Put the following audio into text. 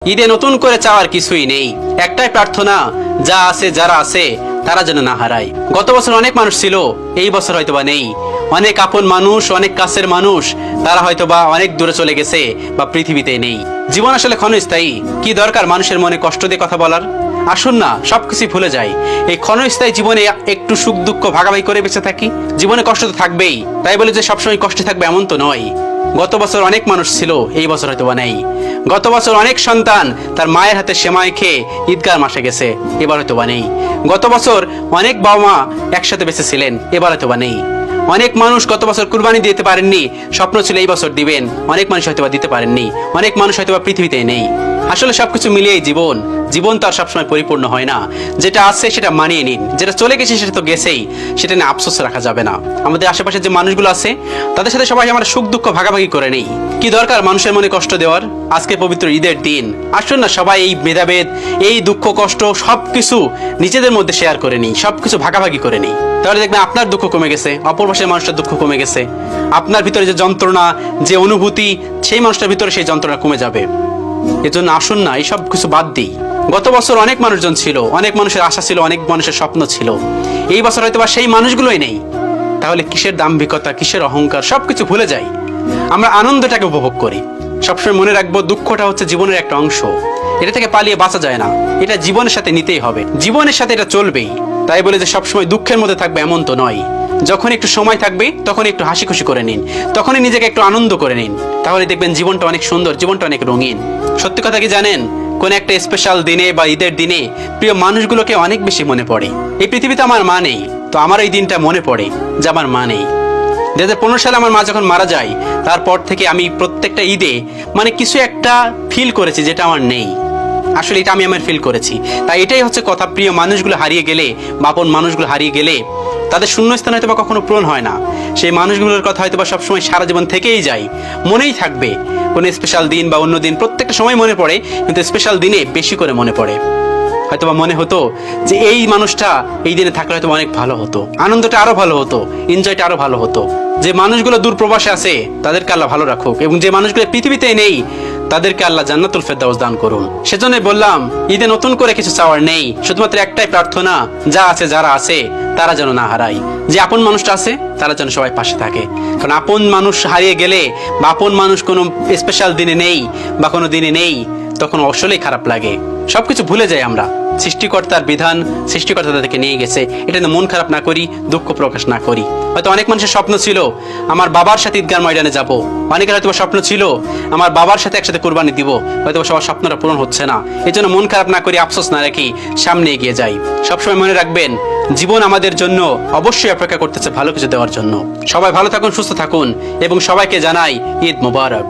ঈদে নতুন করে চাওয়ার কিছুই নেই, একটাই প্রার্থনা, যা আছে যারা আছে তারা যেন না হারায়। গত বছর অনেক মানুষ ছিল, এই বছর হয়তোবা নেই। অনেক আপন মানুষ, অনেক কাছের মানুষ, তারা হয়তোবা অনেক দূরে চলে গেছে বা পৃথিবীতে নেই। জীবন আসলে ক্ষণস্থায়ী, কি দরকার মানুষের মনে কষ্ট দিয়ে কথা বলার? আসুন না সবকিছু ভুলে যাই, এই ক্ষণস্থায়ী জীবনে একটু সুখ দুঃখ ভাগাভাগি করে বেঁচে থাকি। জীবনে কষ্ট তো থাকবেই, তাই বলে যে সবসময় কষ্টে থাকবে এমন তো নয়। গত বছর অনেক মানুষ ছিল, এই বছর হয়তো বা নেই। গত বছর অনেক সন্তান তার মায়ের হাতে সেমাই খেয়ে ঈদগার মাসে গেছে, এবার হয়তো বা নেই। গত বছর অনেক বাবা মা একসাথে বেঁচে ছিলেন, এবার হয়তো বা নেই। অনেক মানুষ গত বছর কুরবানি দিতে পারেননি, স্বপ্ন ছিল এই বছর দিবেন, অনেক মানুষ হয়তো বা দিতে পারেননি। অনেক মানুষ হয়তো বা পৃথিবীতে নেই। আসলে সবকিছু মিলিয়েই জীবন। জীবন তো আর সবসময় পরিপূর্ণ হয় না। যেটা আছে সেটা মানিয়ে নিন, যেটা চলে গেছে সেটা তো গেছেই, সেটা নিয়ে আফসোস রাখা যাবে না। আমাদের আশেপাশে যে মানুষগুলো আছে তাদের সাথে সবাই আমরা সুখ দুঃখ ভাগাভাগি করে নেই। কি দরকার মানুষের মনে কষ্ট দেওয়ার? আজকে পবিত্র ঈদের দিন, আসুন না সবাই এই ভেদাভেদ, এই দুঃখ কষ্ট সবকিছু নিজেদের মধ্যে শেয়ার করে নিই, সবকিছু ভাগাভাগি করে নিই। তাহলে দেখবেন আপনার দুঃখ কমে গেছে, অপর পাশের মানুষটার দুঃখ কমে গেছে। আপনার ভিতরে যে যন্ত্রণা, যে অনুভূতি, সেই মানুষটার ভিতরে সেই যন্ত্রণা কমে যাবে। এজন্য আসুন না এই সব কিছু বাদ দিই। গত বছর অনেক মানুষজন ছিল, অনেক মানুষের আশা ছিল, অনেক মানুষের স্বপ্ন ছিল। এই বছর হয়তো বা সেই মানুষগুলোই নেই। তাহলে কিসের দাম্ভিকতা, কিসের অহংকার? সবকিছু ভুলে যাই, আমরা আনন্দটাকে উপভোগ করি। সবসময় মনে রাখবো, দুঃখটা হচ্ছে জীবনের একটা অংশ, এটা থেকে পালিয়ে বাঁচা যায় না। এটা জীবনের সাথে নিতেই হবে, জীবনের সাথে এটা চলবেই। তাই বলে যে সবসময় দুঃখের মধ্যে থাকবে এমন তো নয়। যখন একটু সময় থাকবে তখন একটু হাসি খুশি করে নিন, তখনই নিজেকে একটু আনন্দ করে নিন। তাহলে দেখবেন জীবনটা অনেক সুন্দর, জীবনটা অনেক রঙিন। সত্যি কথা কি জানেন, কোন একটা স্পেশাল দিনে বা ঈদের দিনে প্রিয় মানুষগুলোকে অনেক বেশি মনে পড়ে। এই পৃথিবীতে আমার মা নেই, তো আমার এই দিনটা মনে পড়ে যে আমার মা নেই। 2015 সালে আমার মা যখন মারা যায়, তারপর থেকে আমি প্রত্যেকটা ঈদে কিছু একটা ফিল করেছি যেটা আমার নেই। আসলে এটা আমি আমার ফিল করেছি। তাই এটাই হচ্ছে কথা, প্রিয় মানুষগুলো হারিয়ে গেলে, বাপন মানুষগুলো হারিয়ে গেলে তাদের শূন্যস্থান হয়তো বা কখনো পূরণ হয় না। সেই মানুষগুলোর কথা হয়তো বা সবসময় সারা জীবন থেকেই যায়, মনেই থাকবে। কোনো স্পেশাল দিন বা অন্য দিন প্রত্যেকটা সময় মনে পড়ে, কিন্তু স্পেশাল দিনে বেশি করে মনে পড়ে। হয়তোবা মনে হতো যে এই মানুষটা এই দিনে থাকলে হয়তো অনেক ভালো হতো, আনন্দটা আরো ভালো হতো, এনজয়টা আরো ভালো হতো। যে মানুষগুলো দূর প্রবাসে আছে তাদেরকে আল্লাহ ভালো রাখুক, এবং যে মানুষগুলো পৃথিবীতে নেই তাদেরকে আল্লাহ জান্নাতুল ফেরদাউস দান করুন। সেজন্য বললাম, ঈদে নতুন করে কিছু চাওয়ার নেই, শুধুমাত্র একটাই প্রার্থনা, যা আছে যারা আছে তারা যেন না হারায়। যে আপন মানুষটা আছে তারা যেন সবাই পাশে থাকে। কারণ আপন মানুষ হারিয়ে গেলে বা আপন মানুষ কোনো স্পেশাল দিনে নেই বা কোনো দিনে নেই, তখন আসলেই খারাপ লাগে। সবকিছু ভুলে যাই আমরা। সৃষ্টিকর্তার বিধান, সৃষ্টিকর্তা তাদেরকে নিয়ে গেছে, এটা মন খারাপ না করি, দুঃখ প্রকাশ না করি। হয়তো অনেক মানুষের স্বপ্ন ছিল আমার বাবার সাথে ঈদগাহ ময়দানে যাব, অনেকের হয়তো স্বপ্ন ছিল আমার বাবার সাথে একসাথে কুরবানি দিব, হয়তো সবার স্বপ্নটা পূরণ হচ্ছে না। এই জন্য মন খারাপ না করি, আফসোস না রাখি, সামনে এগিয়ে যাই। সবসময় মনে রাখবেন, জীবন আমাদের জন্য অবশ্যই অপেক্ষা করতেছে ভালো কিছু দেওয়ার জন্য। সবাই ভালো থাকুন, সুস্থ থাকুন, এবং সবাইকে জানাই ঈদ মোবারক।